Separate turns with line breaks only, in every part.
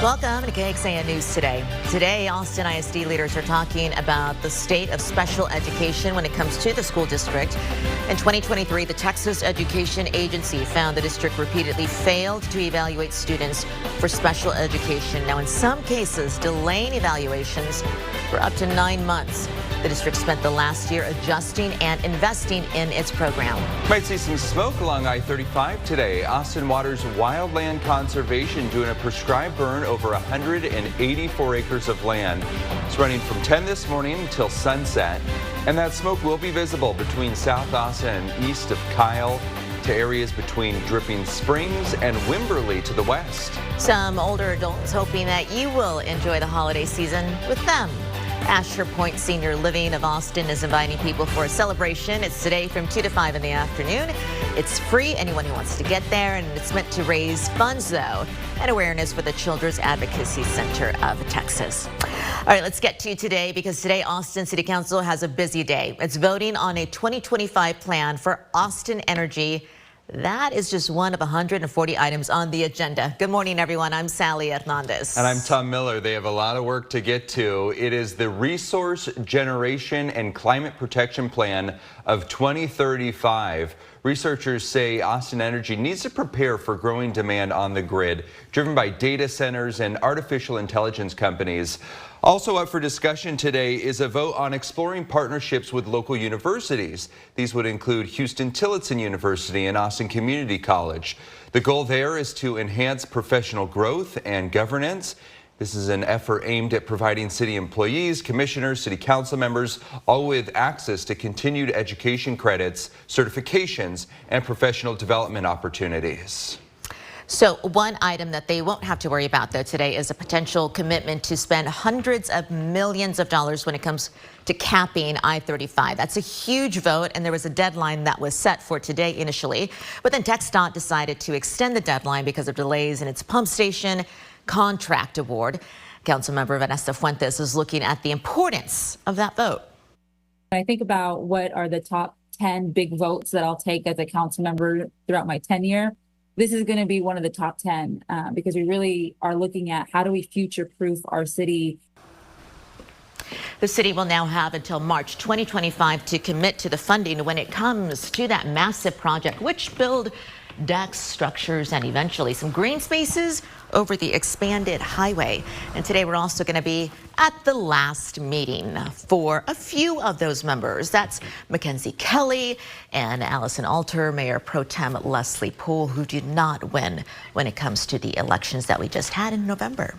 Welcome to KXAN News Today. Today, Austin ISD leaders are talking about the state of special education when it comes to the school district. In 2023, the Texas Education Agency found the district repeatedly failed to evaluate students for special education. Now, in some cases, delaying evaluations for up to 9 months. The district spent the last year adjusting and investing in its program.
Might see some smoke along I-35 today. Austin Water's Wildland Conservation doing a prescribed burn over 184 acres of land. It's running from 10 this morning until sunset. And that smoke will be visible between South Austin and east of Kyle to areas between Dripping Springs and Wimberley to the west.
Some older adults hoping that you will enjoy the holiday season with them. Asher Point Senior Living of Austin is inviting people for a celebration. It's today from 2 to 5 in the afternoon. It's free, anyone who wants to get there, and it's meant to raise funds, though, and awareness for the Children's Advocacy Center of Texas. All right, let's get to today, because today Austin City Council has a busy day. It's voting on a 2025 plan for Austin Energy. That is just one of 140 items on the agenda. Good morning, everyone. I'm Sally Hernandez.
And I'm Tom Miller. They have a lot of work to get to. It is the Resource Generation and Climate Protection Plan of 2035. Researchers say Austin Energy needs to prepare for growing demand on the grid, driven by data centers and artificial intelligence companies. Also up for discussion today is a vote on exploring partnerships with local universities. These would include Houston-Tillotson University and Austin Community College. The goal there is to enhance professional growth and governance. This is an effort aimed at providing city employees, commissioners, city council members, all with access to continued education credits, certifications, and professional development opportunities.
So one item that they won't have to worry about, though, today is a potential commitment to spend hundreds of millions of dollars when it comes to capping I-35. That's a huge vote, and there was a deadline that was set for today initially. But then TxDOT decided to extend the deadline because of delays in its pump station contract award. Councilmember Vanessa Fuentes is looking at the importance of that vote.
I think about what are the top 10 big votes that I'll take as a council member throughout my tenure. This is going to be one of the top 10 because we really are looking at how do we future-proof our city.
The city will now have until March 2025 to commit to the funding when it comes to that massive project, which build decks, structures, and eventually some green spaces over the expanded highway. And today we're also going to be at the last meeting for a few of those members. That's Mackenzie Kelly and Allison Alter, Mayor Pro Tem Leslie Poole, who did not win when it comes to the elections that we just had in November.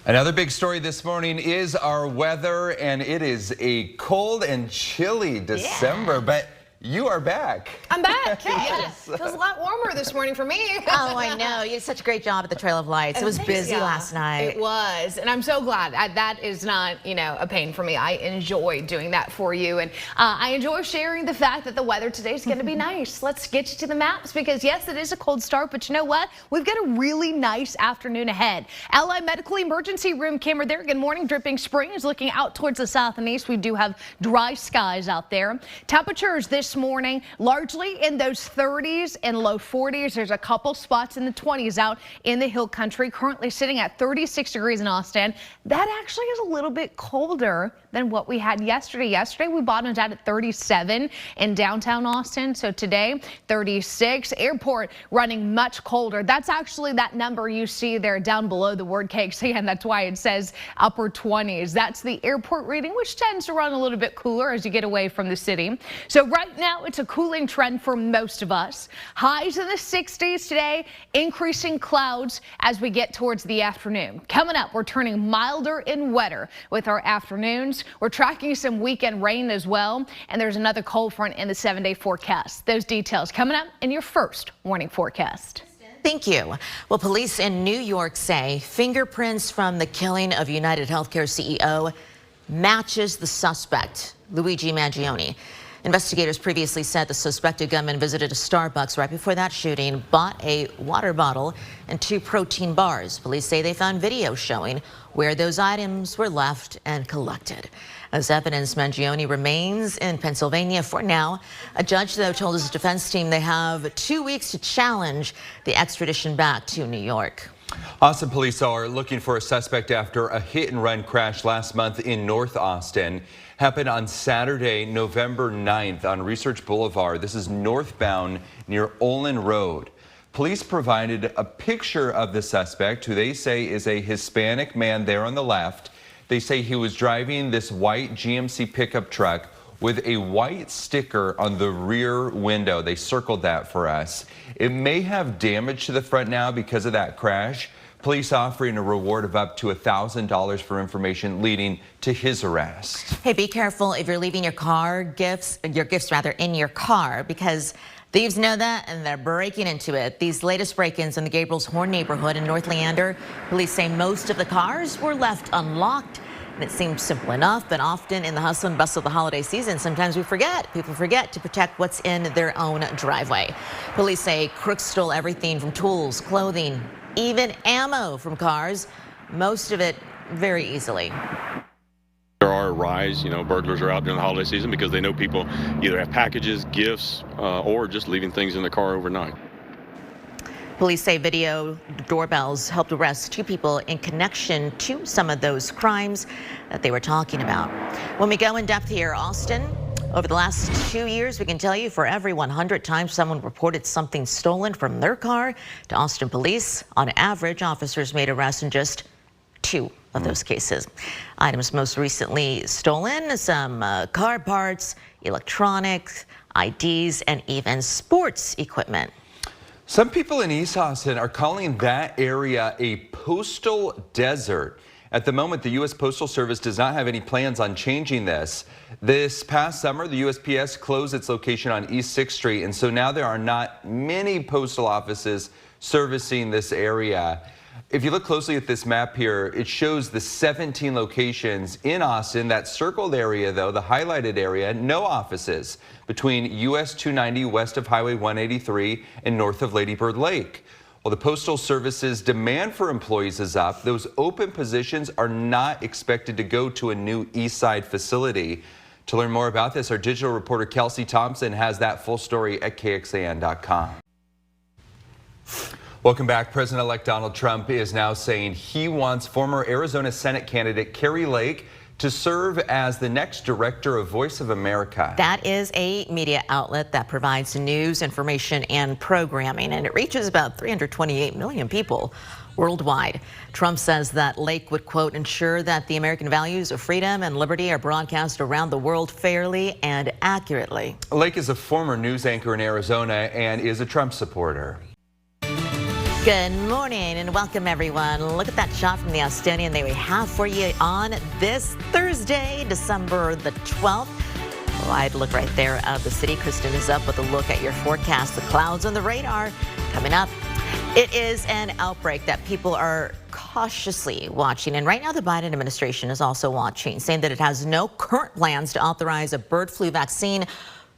Another big story this morning is our weather, and it is a cold and chilly December, but you are back.
I'm back. Yes. Feels a lot warmer this morning for me.
Oh, I know. You did such a great job at the Trail of Lights. It was busy last night.
It was. And I'm so glad. That is not, a pain for me. I enjoy doing that for you. And I enjoy sharing the fact that the weather today is going to be nice. Let's get you to the maps because, yes, it is a cold start. But you know what? We've got a really nice afternoon ahead. Ally Medical Emergency Room camera there. Good morning. Dripping Springs looking out towards the south and east. We do have dry skies out there. Temperatures this morning largely in those 30s and low 40s. There's a couple spots in the 20s out in the hill country. Currently sitting at 36 degrees in Austin. That actually is a little bit colder than what we had yesterday. Yesterday we bottomed out at 37 in downtown Austin. So today 36. Airport running much colder. That's actually that number you see there down below the word KXAN. That's why it says upper 20s. That's the airport reading, which tends to run a little bit cooler as you get away from the city. So right now it's a cooling trend for most of us. Highs in the 60s today, increasing clouds as we get towards the afternoon. Coming up, we're turning milder and wetter with our afternoons. We're tracking some weekend rain as well, and there's another cold front in the 7-day forecast. Those details coming up in your first warning forecast.
Thank you. Well, police in New York say fingerprints from the killing of United Healthcare CEO matches the suspect, Luigi Mangione. Investigators previously said the suspected gunman visited a Starbucks right before that shooting, bought a water bottle and 2 protein bars. Police say they found video showing where those items were left and collected. As evidence, Mangione remains in Pennsylvania for now. A judge, though, told his defense team they have 2 weeks to challenge the extradition back to New York.
Austin police are looking for a suspect after a hit-and-run crash last month in North Austin. Happened on Saturday, November 9th on Research Boulevard. This is northbound near Olin Road. Police provided a picture of the suspect, who they say is a Hispanic man there on the left. They say he was driving this white GMC pickup truck with a white sticker on the rear window. They circled that for us. It may have damage to the front now because of that crash. Police offering a reward of up to $1,000 for information leading to his arrest.
Hey, be careful if you're leaving your gifts in your car, because thieves know that and they're breaking into it. These latest break-ins in the Gabriel's Horn neighborhood in North Leander, police say most of the cars were left unlocked. And it seems simple enough, but often in the hustle and bustle of the holiday season, sometimes people forget to protect what's in their own driveway. Police say crooks stole everything from tools, clothing, even ammo from cars, most of it very easily.
There are a rise, burglars are out during the holiday season because they know people either have packages, gifts, or just leaving things in the car overnight.
Police say video doorbells helped arrest 2 people in connection to some of those crimes that they were talking about. When we go in depth here, Austin, over the last 2 years, we can tell you for every 100 times someone reported something stolen from their car to Austin police, on average, officers made arrests in just 2 of those cases. Items most recently stolen, some car parts, electronics, IDs, and even sports equipment.
Some people in East Austin are calling that area a postal desert. At the moment, the U.S. Postal Service does not have any plans on changing this. This past summer, the USPS closed its location on East 6th Street, and so now there are not many postal offices servicing this area. If you look closely at this map here, it shows the 17 locations in Austin. That circled area, though, the highlighted area, no offices between US 290 west of Highway 183 and north of Lady Bird Lake. Well, the Postal Service's demand for employees is up. Those open positions are not expected to go to a new East Side facility. To learn more about this, our digital reporter Kelsey Thompson has that full story at KXAN.com. Welcome back. President-elect Donald Trump is now saying he wants former Arizona Senate candidate Kari Lake to serve as the next director of Voice of America.
That is a media outlet that provides news, information, and programming, and it reaches about 328 million people worldwide. Trump says that Lake would, quote, ensure that the American values of freedom and liberty are broadcast around the world fairly and accurately.
Lake is a former news anchor in Arizona and is a Trump supporter.
Good morning and welcome, everyone. Look at that shot from the Austinian that we have for you on this Thursday, December the 12th. Wide look right there of the city. Kristen is up with a look at your forecast. The clouds on the radar coming up. It is an outbreak that people are cautiously watching, and right now the Biden administration is also watching, saying that it has no current plans to authorize a bird flu vaccine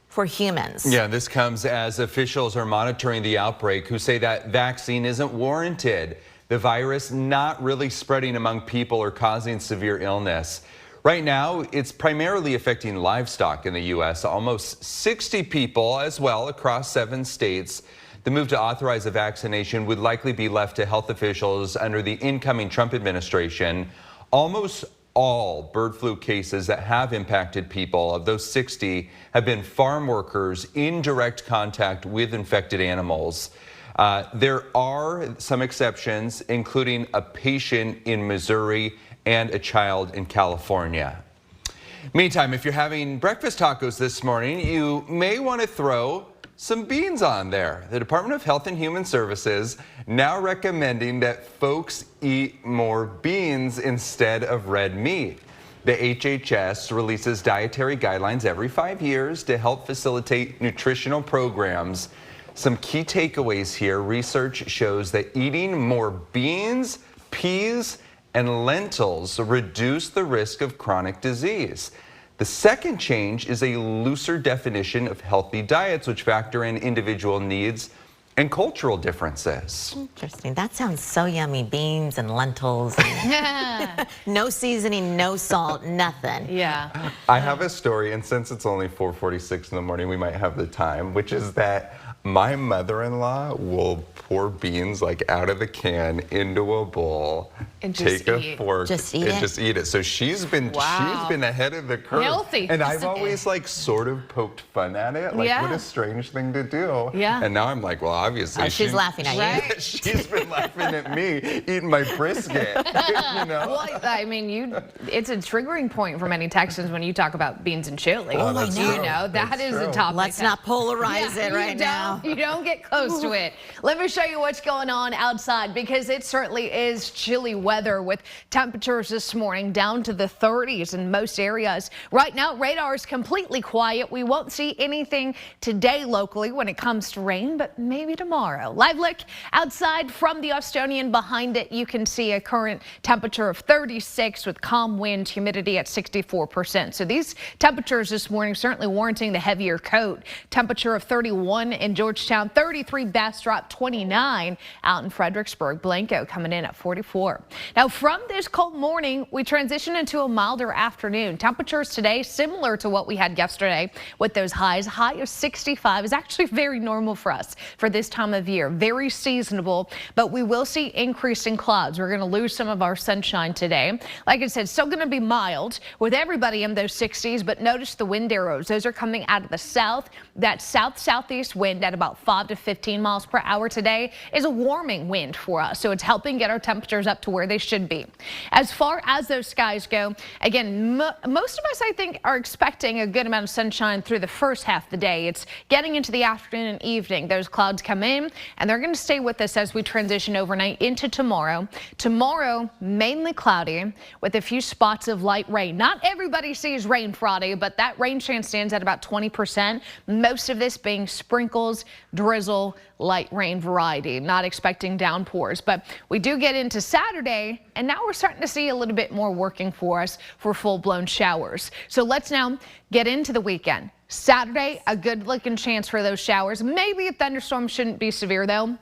for humans.
Yeah, this comes as officials are monitoring the outbreak, who say that vaccine isn't warranted. The virus not really spreading among people or causing severe illness. Right now, it's primarily affecting livestock in the U.S. Almost 60 people as well across 7 states. The move to authorize a vaccination would likely be left to health officials under the incoming Trump administration. Almost all bird flu cases that have impacted people, of those 60, have been farm workers in direct contact with infected animals. There are some exceptions, including a patient in Missouri and a child in California. Meantime, if you're having breakfast tacos this morning, you may want to throw some beans on there. The Department of Health and Human Services now recommending that folks eat more beans instead of red meat. The HHS releases dietary guidelines every 5 years to help facilitate nutritional programs. Some key takeaways here. Research shows that eating more beans, peas, and lentils reduce the risk of chronic disease. The second change is a looser definition of healthy diets, which factor in individual needs and cultural differences.
Interesting. That sounds so yummy. Beans and lentils. No seasoning, no salt, nothing.
Yeah.
I have a story, and since it's only 4:46 in the morning, we might have the time, which is that My mother-in-law will pour beans like out of the can into a bowl,
And just
take
eat.
a fork,
Just eat
and
it.
just eat it. So she's been ahead of the curve.
Healthy.
And I've always like sort of poked fun at it. Like,
Yeah.
what a strange thing to do.
Yeah.
And now I'm like, well, obviously
Oh, she's laughing at you.
Right.
She's been laughing at me eating my brisket. You know.
Well, I mean, it's a triggering point for many Texans when you talk about beans and chili.
Oh, that's
You
true.
know, that
That's
is a
true.
topic.
Let's not polarize it right now.
You don't get close to it. Let me show you what's going on outside, because it certainly is chilly weather with temperatures this morning down to the 30s in most areas. Right now, radar is completely quiet. We won't see anything today locally when it comes to rain, but maybe tomorrow. Live look outside from the Austonian. Behind it, you can see a current temperature of 36 with calm wind, humidity at 64%. So these temperatures this morning certainly warranting the heavier coat. Temperature of 31 in Georgetown, 33 Bastrop, 29 out in Fredericksburg. Blanco coming in at 44. Now from this cold morning, we transition into a milder afternoon. Temperatures today similar to what we had yesterday with those highs. High of 65 is actually very normal for us for this time of year. Very seasonable, but we will see increasing clouds. We're going to lose some of our sunshine today. Like I said, still going to be mild with everybody in those 60s, but notice the wind arrows. Those are coming out of the south. That south-southeast wind at about 5 to 15 miles per hour today is a warming wind for us. So it's helping get our temperatures up to where they should be. As far as those skies go, again, most of us, I think, are expecting a good amount of sunshine through the first half of the day. It's getting into the afternoon and evening. Those clouds come in and they're going to stay with us as we transition overnight into tomorrow. Tomorrow, mainly cloudy with a few spots of light rain. Not everybody sees rain Friday, but that rain chance stands at about 20%. Most of this being sprinkles, drizzle, light rain variety. Not expecting downpours, but we do get into Saturday and now we're starting to see a little bit more working for us for full-blown showers. So let's now get into the weekend. Saturday, a good looking chance for those showers. Maybe a thunderstorm shouldn't be severe though.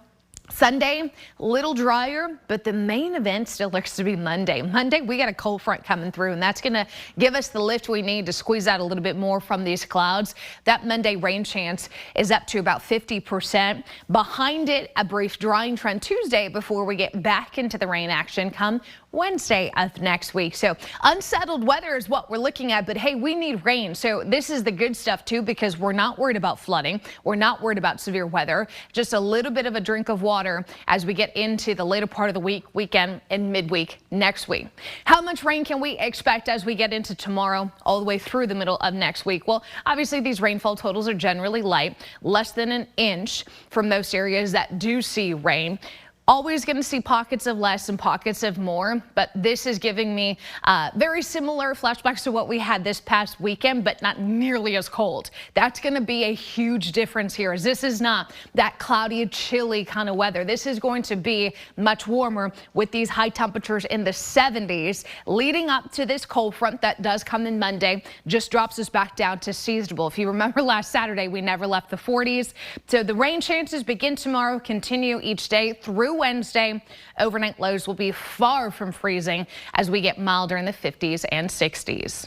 Sunday, a little drier, but the main event still looks to be Monday. Monday, we got a cold front coming through, and that's going to give us the lift we need to squeeze out a little bit more from these clouds. That Monday rain chance is up to about 50%. Behind it, a brief drying trend Tuesday before we get back into the rain action come Wednesday of next week. So unsettled weather is what we're looking at, but hey, we need rain. So this is the good stuff too, because we're not worried about flooding. We're not worried about severe weather. Just a little bit of a drink of water as we get into the later part of the week, weekend, and midweek next week. How much rain can we expect as we get into tomorrow all the way through the middle of next week? Well, obviously these rainfall totals are generally light, less than an inch from most areas that do see rain. Always going to see pockets of less and pockets of more, but this is giving me very similar flashbacks to what we had this past weekend, but not nearly as cold. That's going to be a huge difference here, as this is not that cloudy, chilly kind of weather. This is going to be much warmer with these high temperatures in the 70s leading up to this cold front that does come in Monday, just drops us back down to seasonable. If you remember last Saturday, we never left the 40s. So the rain chances begin tomorrow, continue each day through Wednesday. Overnight lows will be far from freezing as we get milder in the 50s and 60s.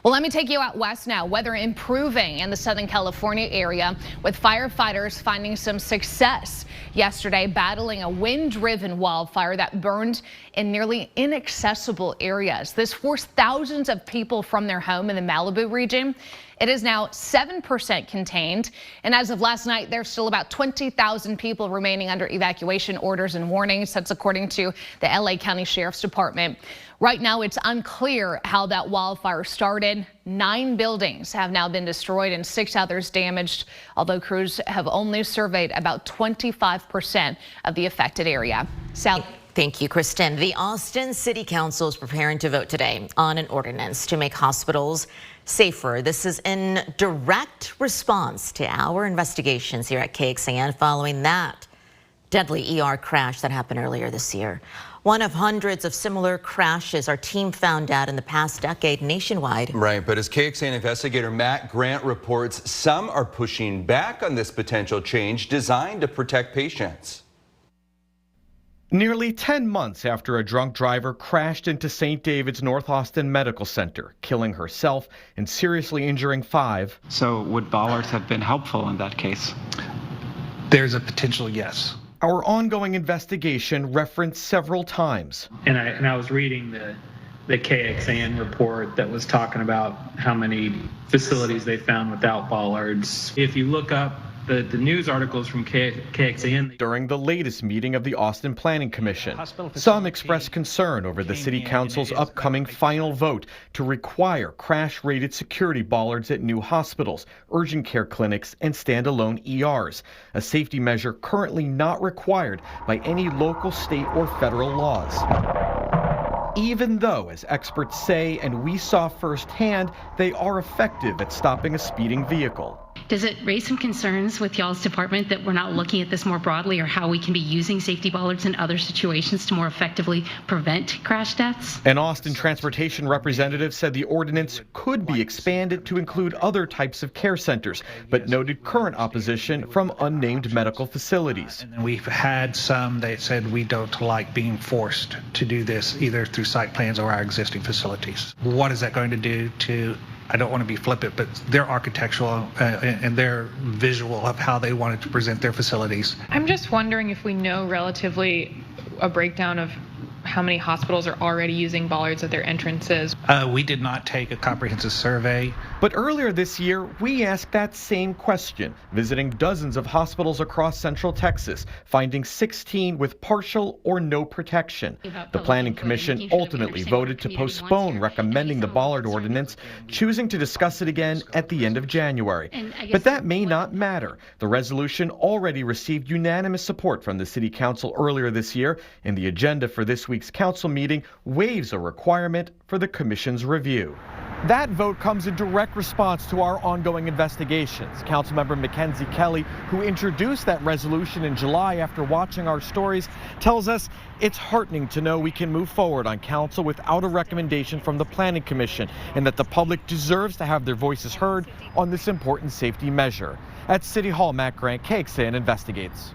Well, let me take you out west now. Weather improving in the Southern California area with firefighters finding some success yesterday battling a wind-driven wildfire that burned in nearly inaccessible areas. This forced thousands of people from their home in the Malibu region. It is now 7% contained, and as of last night, there's still about 20,000 people remaining under evacuation orders and warnings. That's according to the LA County Sheriff's Department. Right now, it's unclear how that wildfire started. 9 buildings have now been destroyed and 6 others damaged, although crews have only surveyed about 25% of the affected area. Sally.
Thank you, Kristen. The Austin City Council is preparing to vote today on an ordinance to make hospitals safer. This is in direct response to our investigations here at KXAN following that deadly ER crash that happened earlier this year. One of hundreds of similar crashes our team found out in the past decade nationwide.
Right, but as KXAN investigator Matt Grant reports, some are pushing back on this potential change designed to protect patients.
Nearly 10 months after a drunk driver crashed into St. David's North Austin Medical Center, killing herself and seriously injuring 5.
So would bollards have been helpful in that case? There's a potential yes.
Our ongoing investigation referenced several times.
And I was reading the KXAN report that was talking about how many facilities they found without bollards. If you look up the news articles from KXAN.
During the latest meeting of the Austin Planning Commission, some expressed concern over the City Council's upcoming final vote to require crash-rated security bollards at new hospitals, urgent care clinics, and standalone ERs, a safety measure currently not required by any local, state, or federal laws. Even though, as experts say, and we saw firsthand, they are effective at stopping a speeding vehicle.
Does it raise some concerns with y'all's department that we're not looking at this more broadly, or how we can be using safety bollards in other situations to more effectively prevent crash deaths?
An Austin transportation representative said the ordinance could be expanded to include other types of care centers, but noted current opposition from unnamed medical facilities.
And we've had some that said we don't like being forced to do this either through site plans or our existing facilities. What is that going to do to, I don't want to be flippant, but their architectural and their visual of how they wanted to present their facilities?
I'm just wondering if we know relatively a breakdown of how many hospitals are already using bollards at their entrances.
We did not take a comprehensive survey.
But earlier this year, we asked that same question, visiting dozens of hospitals across Central Texas, finding 16 with partial or no protection. The Planning Commission ultimately voted to postpone recommending the bollard ordinance, choosing to discuss it again at the end of January. But that may not matter. The resolution already received unanimous support from the City Council earlier this year, and the agenda for this week's council meeting waives a requirement for the Commission's review. That vote comes in direct response to our ongoing investigations. Councilmember Mackenzie Kelly, who introduced that resolution in July after watching our stories, tells us it's heartening to know we can move forward on council without a recommendation from the Planning Commission, and that the public deserves to have their voices heard on this important safety measure. At City Hall, Matt Grant, KXAN Investigates.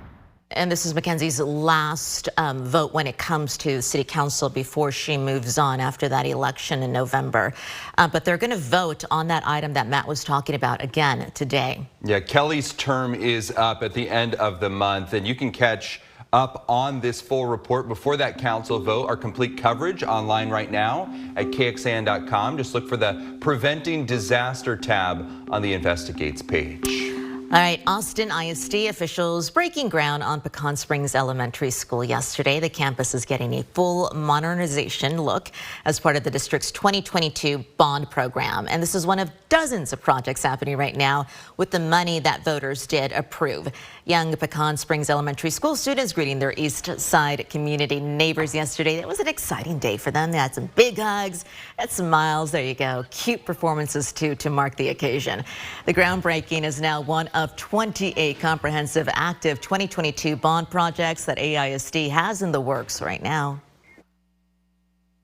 And this is Mackenzie's last vote when it comes to the City Council before she moves on after that election in November. But they're going to vote on that item that Matt was talking about again today.
Yeah, Kelly's term is up at the end of the month, and you can catch up on this full report before that council vote. Our complete coverage online right now at KXAN.com. Just look for the Preventing Disaster tab on the Investigates page.
All right, Austin ISD officials breaking ground on Pecan Springs Elementary School yesterday. The campus is getting a full modernization look as part of the district's 2022 bond program. And this is one of dozens of projects happening right now with the money that voters did approve. Young Pecan Springs Elementary School students greeting their East Side community neighbors yesterday. It was an exciting day for them. They had some big hugs, had some smiles. There you go. Cute performances too to mark the occasion. The groundbreaking is now one of 28 comprehensive active 2022 bond projects that AISD has in the works right now.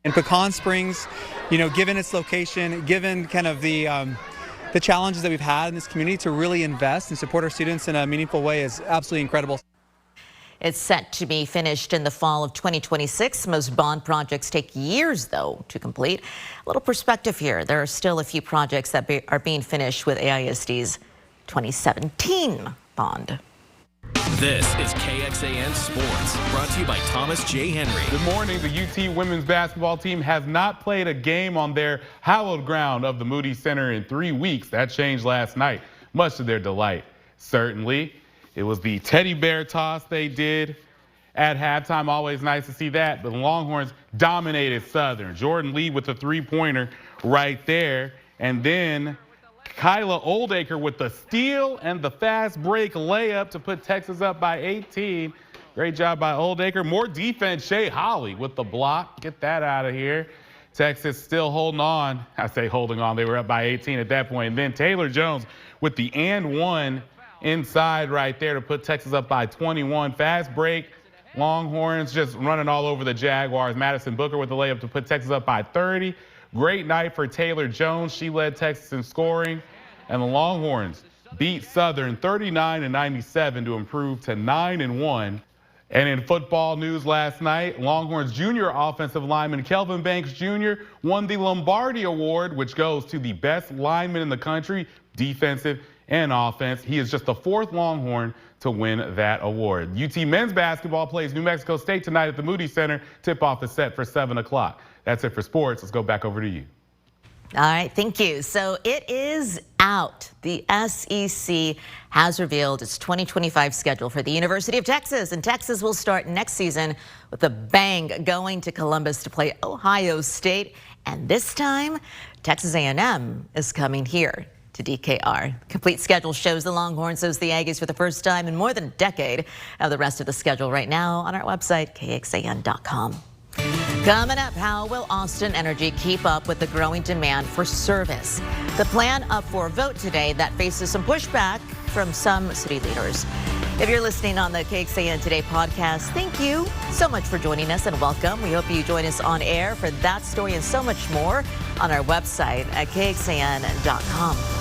In Pecan Springs, given its location, given kind of the challenges that we've had in this community, to really invest and support our students in a meaningful way is absolutely incredible.
It's set to be finished in the fall of 2026. Most bond projects take years, though, to complete. A little perspective here. There are still a few projects that are being finished with AISD's 2017 bond.
This is KXAN Sports, brought to you by Thomas J. Henry.
Good morning. The UT women's basketball team has not played a game on their hallowed ground of the Moody Center in 3 weeks. That changed last night, much to their delight. Certainly, it was the teddy bear toss they did at halftime. Always nice to see that. But the Longhorns dominated Southern. Jordan Lee with the three-pointer right there. And then Kyla Oldacre with the steal and the fast break layup to put Texas up by 18. Great job by Oldacre. More defense, Shea Holly with the block. Get that out of here. Texas still holding on. I say holding on. They were up by 18 at that point. And then Taylor Jones with the and one inside right there to put Texas up by 21. Fast break. Longhorns just running all over the Jaguars. Madison Booker with the layup to put Texas up by 30. Great night for Taylor Jones. She led Texas in scoring. And the Longhorns beat Southern 39-97 to improve to 9-1. And in football news last night, Longhorns junior offensive lineman Kelvin Banks Jr. won the Lombardi Award, which goes to the best lineman in the country, defensive and offense. He is just the 4th Longhorn to win that award. UT men's basketball plays New Mexico State tonight at the Moody Center. Tip-off is set for 7 o'clock. That's it for sports. Let's go back over to you.
All right, thank you. So it is out. The SEC has revealed its 2025 schedule for the University of Texas, and Texas will start next season with a bang, going to Columbus to play Ohio State, and this time Texas A&M is coming here to DKR. Complete schedule shows the Longhorns host the Aggies for the first time in more than a decade. Now the rest of the schedule right now on our website, KXAN.com. Coming up, how will Austin Energy keep up with the growing demand for service? The plan up for a vote today that faces some pushback from some city leaders. If you're listening on the KXAN Today podcast, thank you so much for joining us and welcome. We hope you join us on air for that story and so much more on our website at KXAN.com.